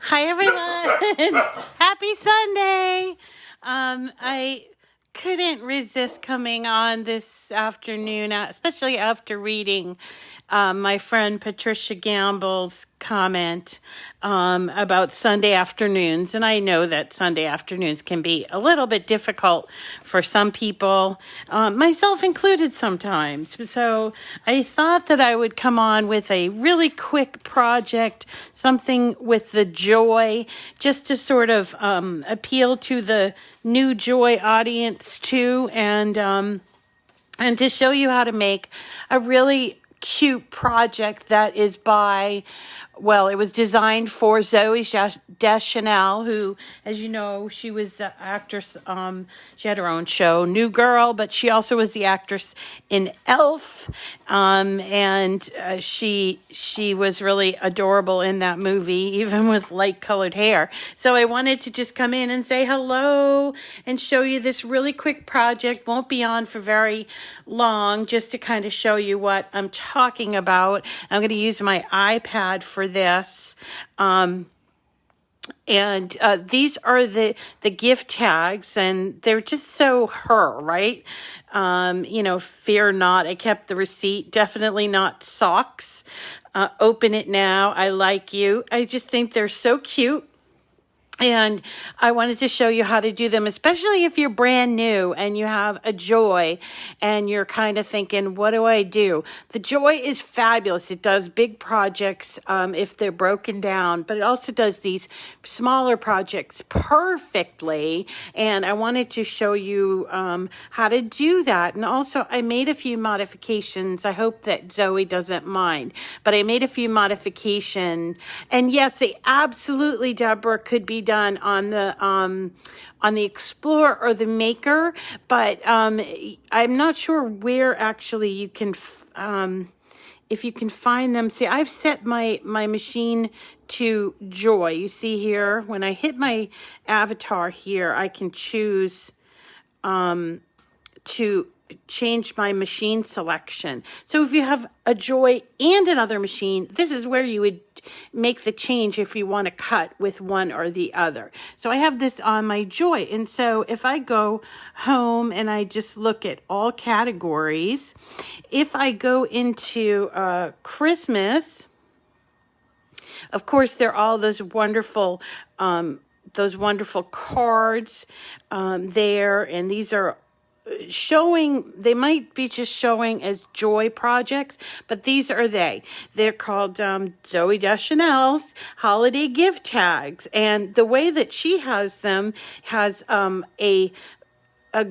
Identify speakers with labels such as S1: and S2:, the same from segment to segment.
S1: Hi, everyone. Happy Sunday. I couldn't resist coming on this afternoon, especially after reading my friend Patricia Gamble's comment about Sunday afternoons. And I know that Sunday afternoons can be a little bit difficult for some people, myself included sometimes. So I thought that I would come on with a really quick project, something with the joy, just to sort of appeal to the new joy audience too, and to show you how to make a really cute project that is by, well, it was designed for Zooey Deschanel, who, as you know, she was the actress. She had her own show, New Girl, but she also was the actress in Elf, and she was really adorable in that movie, even with light-colored hair. So I wanted to just come in and say hello and show you this really quick project. Won't be on for very long, just to kind of show you what I'm talking about. I'm going to use my iPad for this. And these are the gift tags, and they're just so her, right? Fear not, I kept the receipt. Definitely not socks. Open it now. I like you. I just think they're so cute. And I wanted to show you how to do them, especially if you're brand new and you have a joy and you're kind of thinking, what do I do? The joy is fabulous. It does big projects if they're broken down, but it also does these smaller projects perfectly. And I wanted to show you how to do that. And also, I made a few modifications. I hope that Zoe doesn't mind, but I made a few modifications. And yes, they absolutely, Deborah, could be done on the Explorer or the Maker, but I'm not sure where actually you can if you can find them. See, I've set my machine to Joy. You see here, when I hit my avatar here, I can choose to change my machine selection. So if you have a Joy and another machine, this is where you would make the change if you want to cut with one or the other. So I have this on my Joy. And so if I go home and I just look at all categories, if I go into Christmas, of course, there are all those wonderful cards there. And these are showing, they might be just showing as joy projects, but these are they're called Zooey Deschanel's holiday gift tags. And the way that she has them has a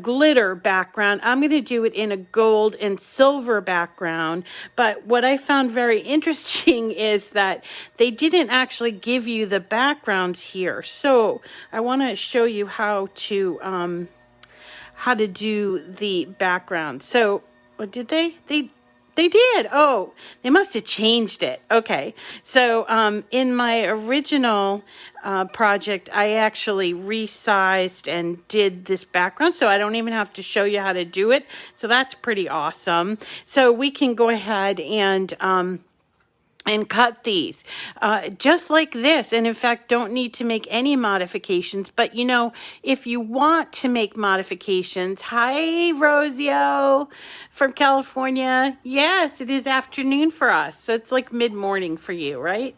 S1: glitter background. I'm going to do it in a gold and silver background. But what I found very interesting is that they didn't actually give you the backgrounds here. So I want to show you how to do the background. So, what did they? They did. Oh, they must have changed it. Okay. So, in my original project, I actually resized and did this background, so I don't even have to show you how to do it. So that's pretty awesome. So we can go ahead and cut these just like this. And in fact, don't need to make any modifications. But if you want to make modifications, hi Rosio from California. Yes, it is afternoon for us, so it's like mid-morning for you, right?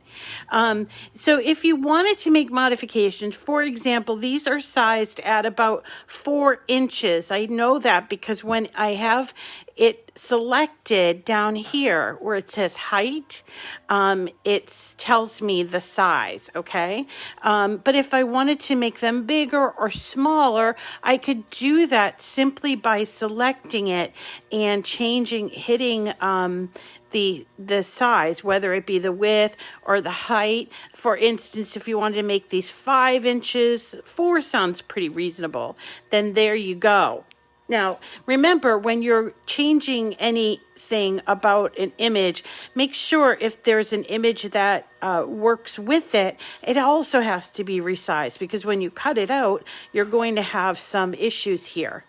S1: So if you wanted to make modifications, for example, these are sized at about 4 inches. I know that because when I have it selected down here where it says height, it tells me the size, okay? But if I wanted to make them bigger or smaller, I could do that simply by selecting it and hitting the size, whether it be the width or the height. For instance, if you wanted to make these 5 inches, 4 sounds pretty reasonable, then there you go. Now, remember, when you're changing anything about an image, make sure if there's an image that works with it, it also has to be resized, because when you cut it out, you're going to have some issues here.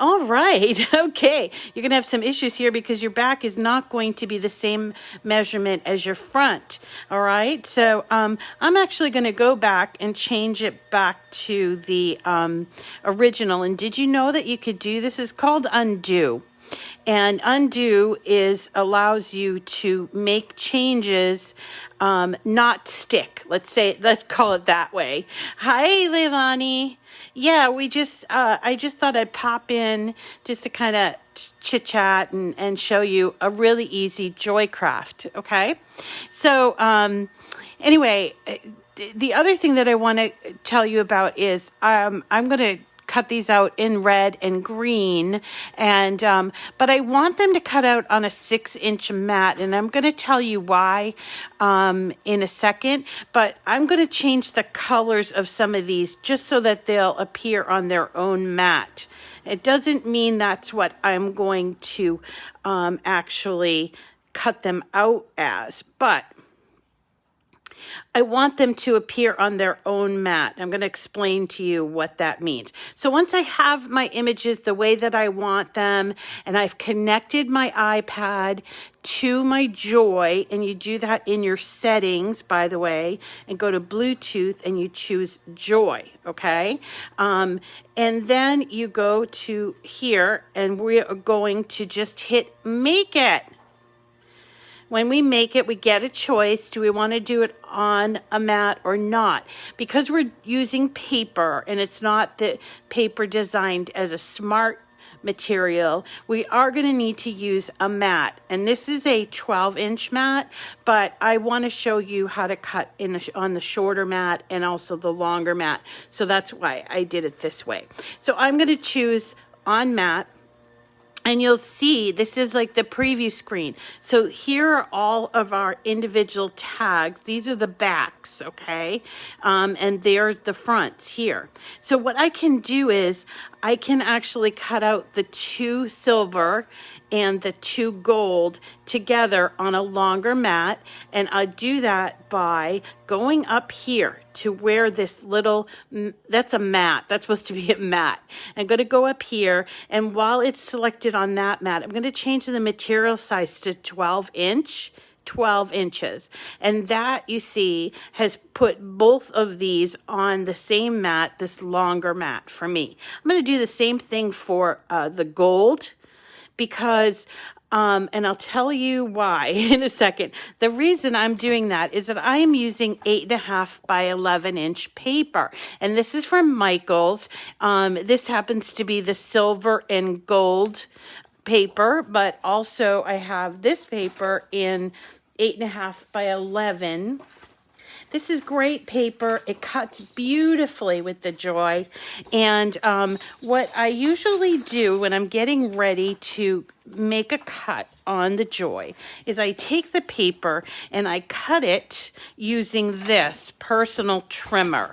S1: All right. Okay. You're going to have some issues here because your back is not going to be the same measurement as your front. All right. So I'm actually going to go back and change it back to the original. And did you know that you could do this? It's called undo. And undo allows you to make changes, not stick. Let's call it that way. Hi, Leilani. Yeah, I just thought I'd pop in just to kind of chit chat and show you a really easy joy craft. Okay. So, anyway, the other thing that I want to tell you about is, I'm going to cut these out in red and green, and but I want them to cut out on a 6-inch mat, and I'm going to tell you why in a second. But I'm going to change the colors of some of these just so that they'll appear on their own mat. It doesn't mean that's what I'm going to actually cut them out as, but I want them to appear on their own mat. I'm going to explain to you what that means. So once I have my images the way that I want them, and I've connected my iPad to my Joy, and you do that in your settings, by the way, and go to Bluetooth and you choose Joy, okay? And then you go to here, and we are going to just hit Make It. When we make it, we get a choice. Do we want to do it on a mat or not? Because we're using paper and it's not the paper designed as a smart material, we are going to need to use a mat. And this is a 12-inch mat, but I want to show you how to cut on the shorter mat and also the longer mat. So that's why I did it this way. So I'm going to choose on mat. And you'll see this is like the preview screen. So here are all of our individual tags. These are the backs, okay? And there's the fronts here. So what I can do is I can actually cut out the 2 silver and the 2 gold together on a longer mat. And I do that by going up here to where this little, that's a mat. That's supposed to be a mat. I'm going to go up here, and while it's selected on that mat, I'm going to change the material size to 12 inches. And that, you see, has put both of these on the same mat, this longer mat for me. I'm going to do the same thing for the gold, because and I'll tell you why in a second. The reason I'm doing that is that I am using 8.5 by 11-inch paper. And this is from Michaels. This happens to be the silver and gold paper, but also I have this paper in 8.5 by 11. This is great paper. It cuts beautifully with the Joy. And what I usually do when I'm getting ready to make a cut on the Joy is I take the paper and I cut it using this personal trimmer.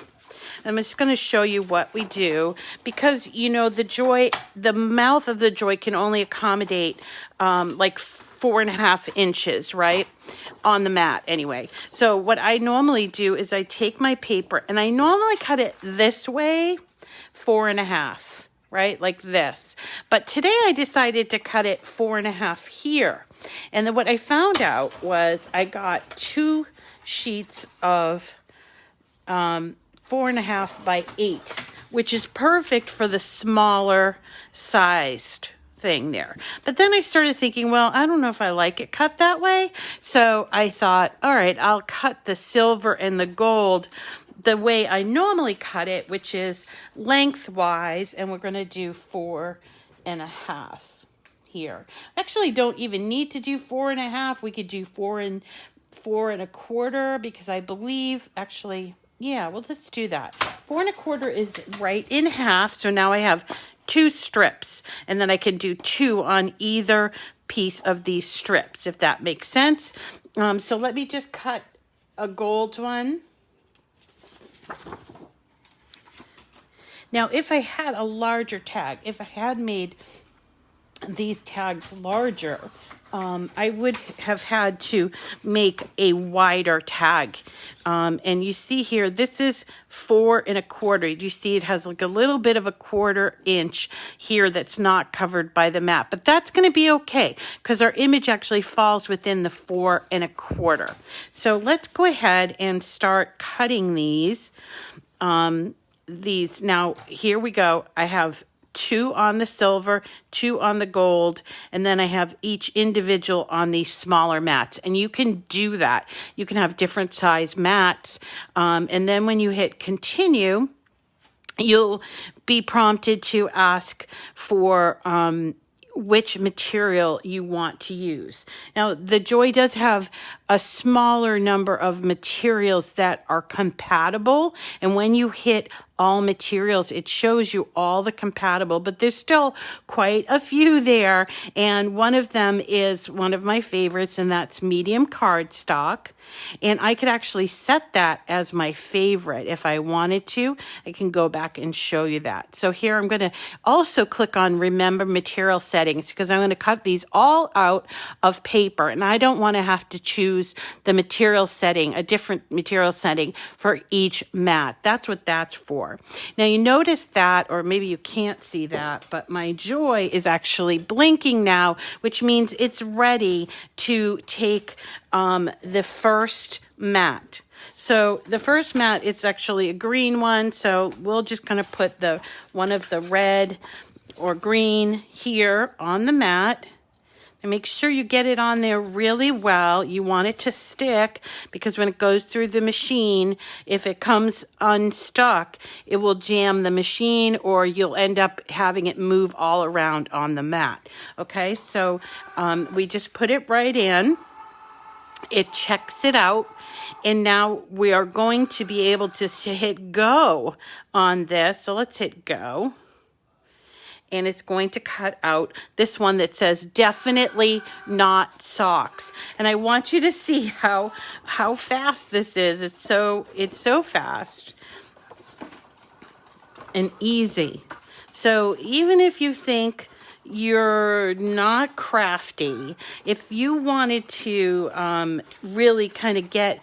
S1: I'm just going to show you what we do, because, you know, the Joy, the mouth of the Joy can only accommodate like 4.5 inches, right, on the mat anyway. So what I normally do is I take my paper and I normally cut it this way, 4.5, right, like this. But today I decided to cut it 4.5 here. And then what I found out was I got 2 sheets of 4.5 by 8, which is perfect for the smaller sized thing there. But then I started thinking, well, I don't know if I like it cut that way. So I thought, all right, I'll cut the silver and the gold the way I normally cut it, which is lengthwise, and we're going to do 4.5 here. Actually, don't even need to do 4.5. We could do 4.25, because I believe, actually, yeah, well, let's do that. 4.25 is right in half. So now I have 2 strips, and then I can do 2 on either piece of these strips, if that makes sense. So let me just cut a gold one. Now, if I had a larger tag, if I had made these tags larger, I would have had to make a wider tag. And you see here, this is 4 1/4. You see it has like a little bit of a 1/4 inch here that's not covered by the mat, but that's going to be okay because our image actually falls within the 4 1/4. So let's go ahead and start cutting these. Now here we go. I have 2 on the silver, 2 on the gold, and then I have each individual on these smaller mats. And you can do that. You can have different size mats. And then when you hit continue, you'll be prompted to ask for which material you want to use. Now, the Joy does have a smaller number of materials that are compatible. And when you hit all materials, it shows you all the compatible, but there's still quite a few there. And one of them is one of my favorites, and that's medium cardstock. And I could actually set that as my favorite if I wanted to. I can go back and show you that. So here I'm going to also click on remember material settings because I'm going to cut these all out of paper, and I don't want to have to choose the material setting, a different material setting for each mat. That's what that's for. Now you notice that, or maybe you can't see that, but my Joy is actually blinking now, which means it's ready to take the first mat. So the first mat, it's actually a green one, so we'll just kind of put one of the red or green here on the mat. And make sure you get it on there really well. You want it to stick because when it goes through the machine, if it comes unstuck, it will jam the machine or you'll end up having it move all around on the mat. Okay, so we just put it right in. It checks it out. And now we are going to be able to hit go on this. So let's hit go. And it's going to cut out this one that says definitely not socks. And I want you to see how fast this is. It's so fast and easy. So even if you think you're not crafty, if you wanted to really kind of get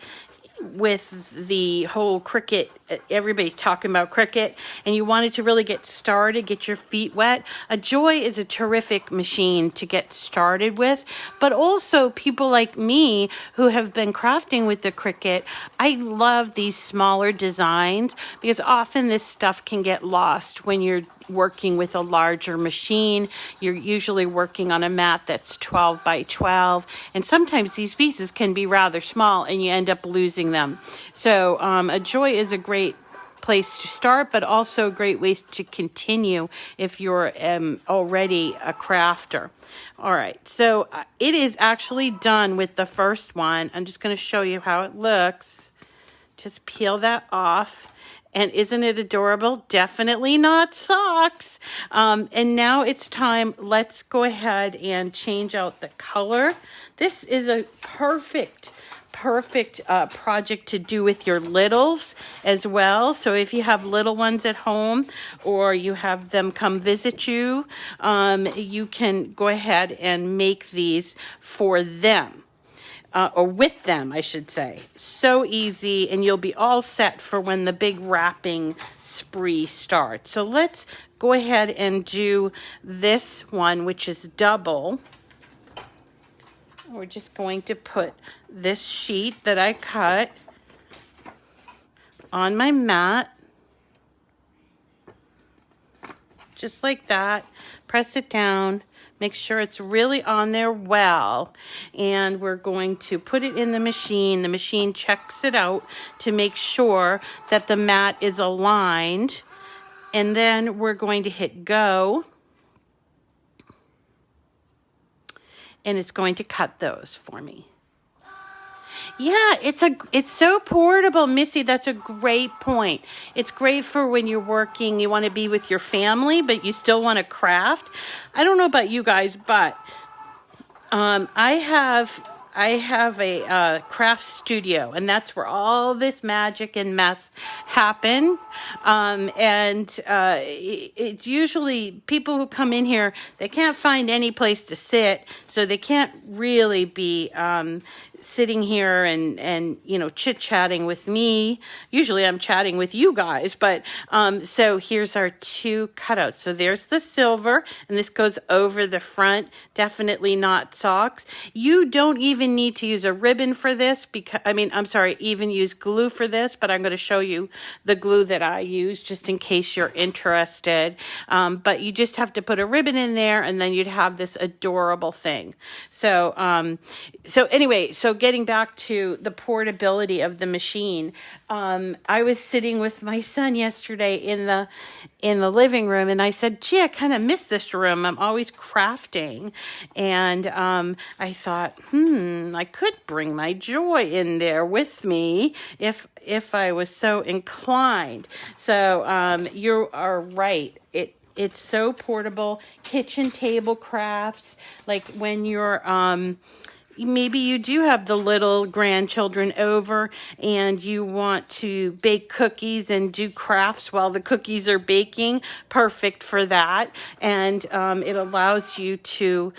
S1: with the whole Cricut, everybody's talking about Cricut, and you wanted to really get started, get your feet wet, a Joy is a terrific machine to get started with. But also people like me who have been crafting with the Cricut, I love these smaller designs because often this stuff can get lost when you're working with a larger machine. You're usually working on a mat that's 12 by 12, and sometimes these pieces can be rather small and you end up losing them. So a Joy is a great place to start, but also a great way to continue if you're already a crafter. All right, so it is actually done with the first one. I'm just going to show you how it looks. Just peel that off. And isn't it adorable? Definitely not socks. And now it's time. Let's go ahead and change out the color. This is a perfect project to do with your littles as well. So if you have little ones at home or you have them come visit you, you can go ahead and make these for them. Or with them, I should say. So easy, and you'll be all set for when the big wrapping spree starts. So let's go ahead and do this one, which is double. We're just going to put this sheet that I cut on my mat. Just like that. Press it down. Make sure it's really on there well, and we're going to put it in the machine. The machine checks it out to make sure that the mat is aligned, and then we're going to hit go, and it's going to cut those for me. Yeah, it's so portable, Missy. That's a great point. It's great for when you're working, you want to be with your family, but you still want to craft. I don't know about you guys, but I have a craft studio, and that's where all this magic and mess happen. It's usually people who come in here, they can't find any place to sit, so they can't really be sitting here and chit-chatting with me. Usually I'm chatting with you guys, but so here's our 2 cutouts. So there's the silver, and this goes over the front, definitely not socks. You don't even need to use a ribbon for this, because even use glue for this, but I'm going to show you the glue that I use just in case you're interested. But you just have to put a ribbon in there, and then you'd have this adorable thing. So anyway, getting back to the portability of the machine, I was sitting with my son yesterday in the living room, and I said, gee, I kind of miss this room. I'm always crafting. And I thought, I could bring my Joy in there with me if I was so inclined. So you are right. It's so portable. Kitchen table crafts, like when you're maybe you do have the little grandchildren over and you want to bake cookies and do crafts while the cookies are baking. Perfect for that. And it allows you to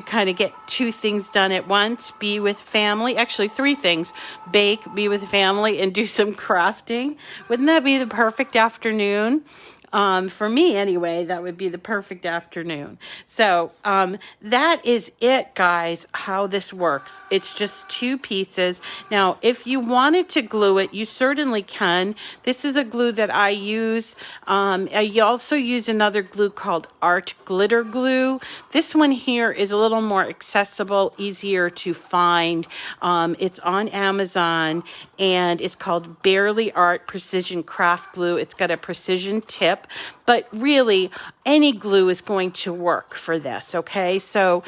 S1: kind of get 2 things done at once. Be with family. Actually, 3 things. Bake, be with family, and do some crafting. Wouldn't that be the perfect afternoon? For me anyway, that would be the perfect afternoon. So that is it, guys, how this works. It's just 2 pieces. Now, if you wanted to glue it, you certainly can. This is a glue that I use. I also use another glue called Art Glitter Glue. This one here is a little more accessible, easier to find. It's on Amazon, and it's called Barely Art Precision Craft Glue. It's got a precision tip. But really, any glue is going to work for this, okay? So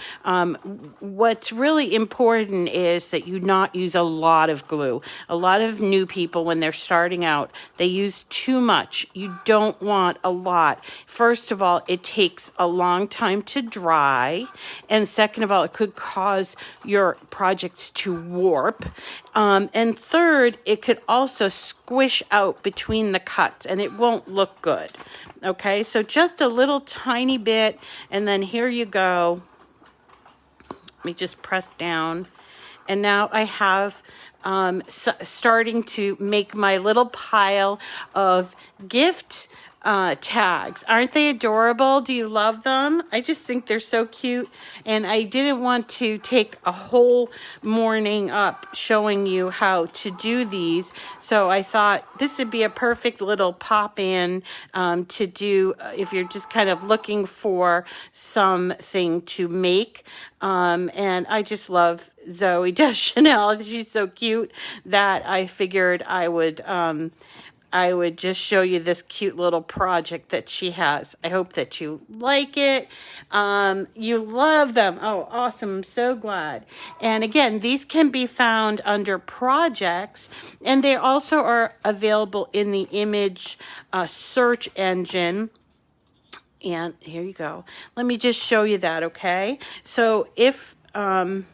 S1: what's really important is that you not use a lot of glue. A lot of new people, when they're starting out, they use too much. You don't want a lot. First of all, it takes a long time to dry. And second of all, it could cause your projects to warp. And third, it could also squish out between the cuts, and it won't look good. Okay, so just a little tiny bit, and then here you go. Let me just press down. And now I have starting to make my little pile of gift tags. Aren't they adorable? Do you love them? I just think they're so cute, and I didn't want to take a whole morning up showing you how to do these, so I thought this would be a perfect little pop-in to do if you're just kind of looking for something to make. And I just love Zooey Deschanel. She's so cute that I figured I would just show you this cute little project that she has. I hope that you like it. You love them. Oh, awesome. I'm so glad. And again, these can be found under projects, and they also are available in the image search engine. And here you go. Let me just show you that, okay? So if, let's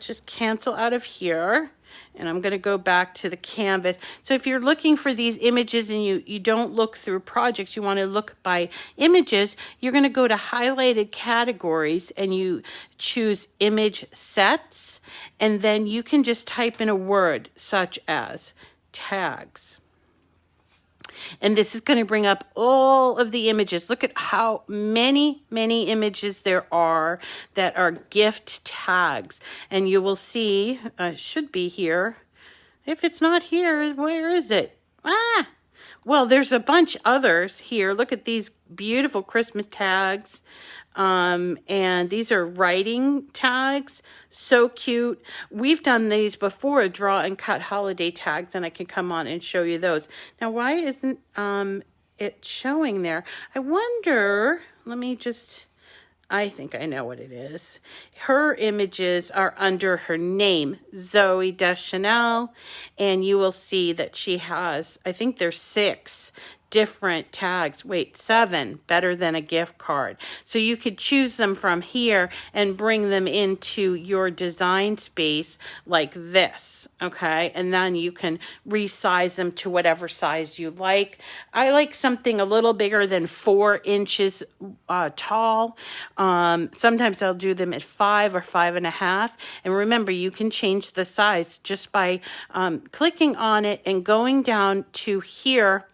S1: just cancel out of here. And I'm going to go back to the canvas. So if you're looking for these images and you don't look through projects, you want to look by images, you're going to go to highlighted categories and you choose image sets. And then you can just type in a word such as tags. And this is going to bring up all of the images. Look at how many images there are that are gift tags. And you will see, should be here. If it's not here, where is it? Well, there's a bunch others here. Look at these beautiful Christmas tags. And these are writing tags. So cute. We've done these before, draw and cut holiday tags, and I can come on and show you those. Now, why isn't it showing there? I wonder, I think I know what it is. Her images are under her name, Zooey Deschanel, and you will see that she has, I think there's 6 different tags. Wait, 7, better than a gift card. So you could choose them from here and bring them into your design space like this, okay? And then you can resize them to whatever size you like. I like something a little bigger than 4 inches tall. Sometimes I'll do them at 5 or 5.5. And remember, you can change the size just by clicking on it and going down to here,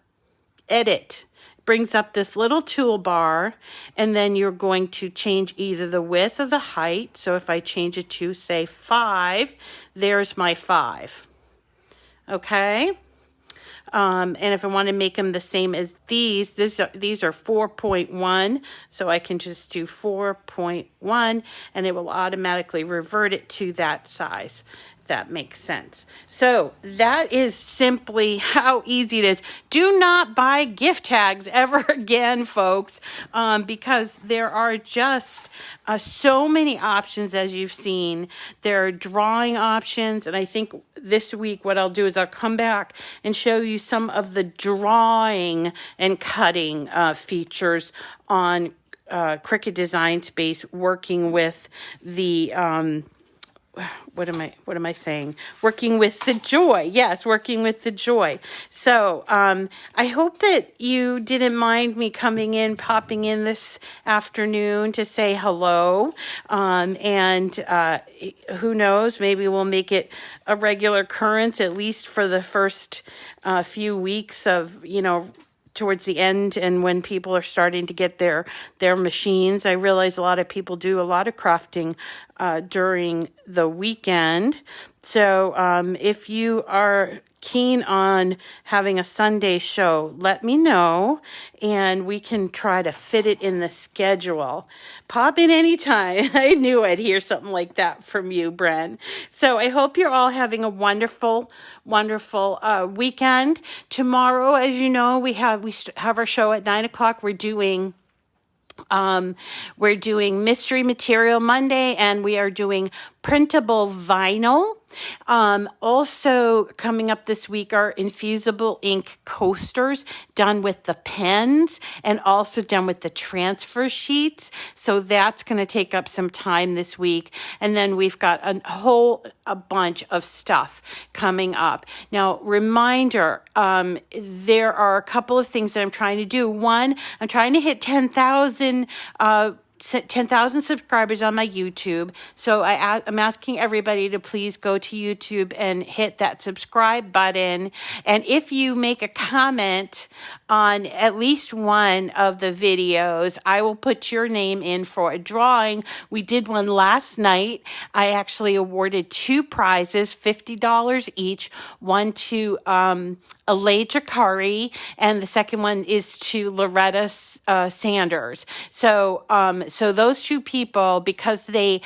S1: edit. Brings up this little toolbar, and then you're going to change either the width or the height. So if I change it to, say, 5, there's my 5. Okay? And if I want to make them the same as these are 4.1, so I can just do 4.1, and it will automatically revert it to that size. That makes sense. So that is simply how easy it is. Do not buy gift tags ever again, folks, because there are just so many options, as you've seen. There are drawing options, and I think this week what I'll do is I'll come back and show you some of the drawing and cutting features on Cricut Design Space, working with the what am I saying? Working with the Joy. Yes, working with the Joy. So I hope that you didn't mind me popping in this afternoon to say hello. And who knows, maybe we'll make it a regular occurrence, at least for the first few weeks of, towards the end, and when people are starting to get their machines. I realize a lot of people do a lot of crafting during the weekend. So if you are keen on having a Sunday show, let me know, and we can try to fit it in the schedule. Pop in anytime. I knew I'd hear something like that from you, Bren. So I hope you're all having a wonderful, wonderful weekend. Tomorrow, as you know, we have our show at 9:00. We're doing Mystery Material Monday, and we are doing printable vinyl. Also coming up this week are infusible ink coasters done with the pens and also done with the transfer sheets. So that's going to take up some time this week. And then we've got a bunch of stuff coming up. Now, reminder, there are a couple of things that I'm trying to do. One, I'm trying to hit 10,000 subscribers on my YouTube. So I'm asking everybody to please go to YouTube and hit that subscribe button. And if you make a comment on at least one of the videos, I will put your name in for a drawing. We did one last night. I actually awarded 2 prizes, $50 each. One to Alay Jakari, and the second one is to Loretta Sanders. So those 2 people, because they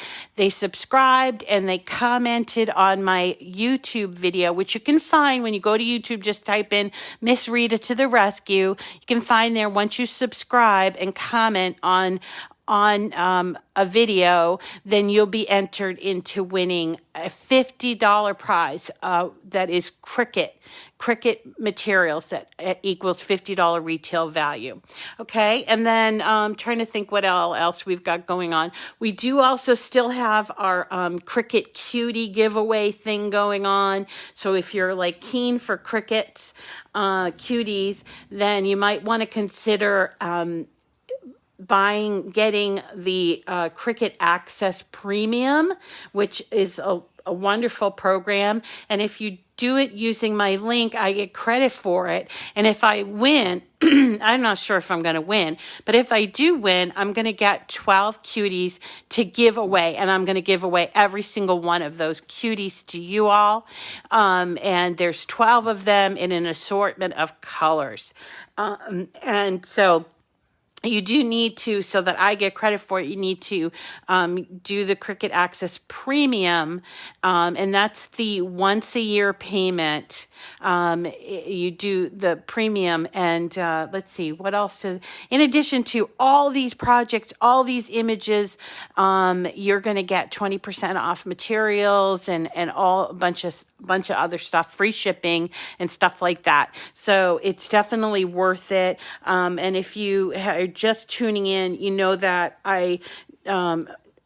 S1: subscribed and they commented on my YouTube video, which you can find when you go to YouTube, just type in Miss Rita to the rescue. You can find there once you subscribe and comment on a video, then you'll be entered into winning a $50 prize that is Cricut materials that equals $50 retail value. Okay, and then trying to think what else we've got going on. We do also still have our Cricut Cutie giveaway thing going on. So if you're like keen for Cricuts, cuties, then you might want to consider getting the Cricut Access Premium, which is a wonderful program. And if you do it using my link, I get credit for it. And if I win, I'm not sure if I'm going to win, but if I do win, I'm going to get 12 cuties to give away. And I'm going to give away every single one of those cuties to you all. And there's 12 of them in an assortment of colors. And so you do need to, so that I get credit for it, you need to do the Cricut Access Premium, and that's the once a year payment. You do the premium, and let's see, what else? In addition to all these projects, all these images, you're going to get 20% off materials and a bunch of bunch of other stuff, free shipping and stuff like that. So it's definitely worth it. And if you are just tuning in, you know that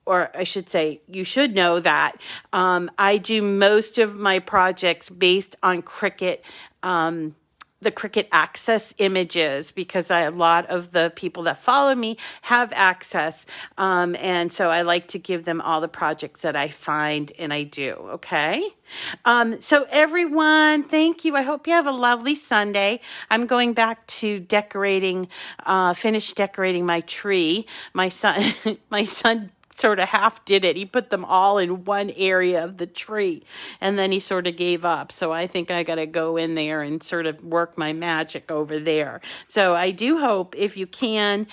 S1: or I should say, you should know that I do most of my projects based on Cricut, the Cricut Access images, because a lot of the people that follow me have access. And so I like to give them all the projects that I find and I do. Okay. So everyone, thank you. I hope you have a lovely Sunday. I'm going back to finish decorating my tree. My son sort of half did it. He put them all in one area of the tree and then he sort of gave up. So I think I got to go in there and sort of work my magic over there. So I do hope if you can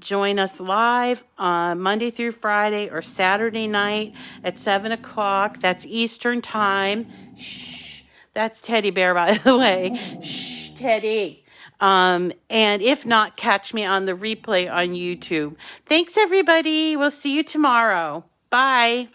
S1: join us live Monday through Friday or Saturday night at 7 o'clock. That's Eastern time. Shh. That's Teddy Bear, by the way. Shh, Teddy. And if not, catch me on the replay on YouTube. Thanks, everybody. We'll see you tomorrow. Bye.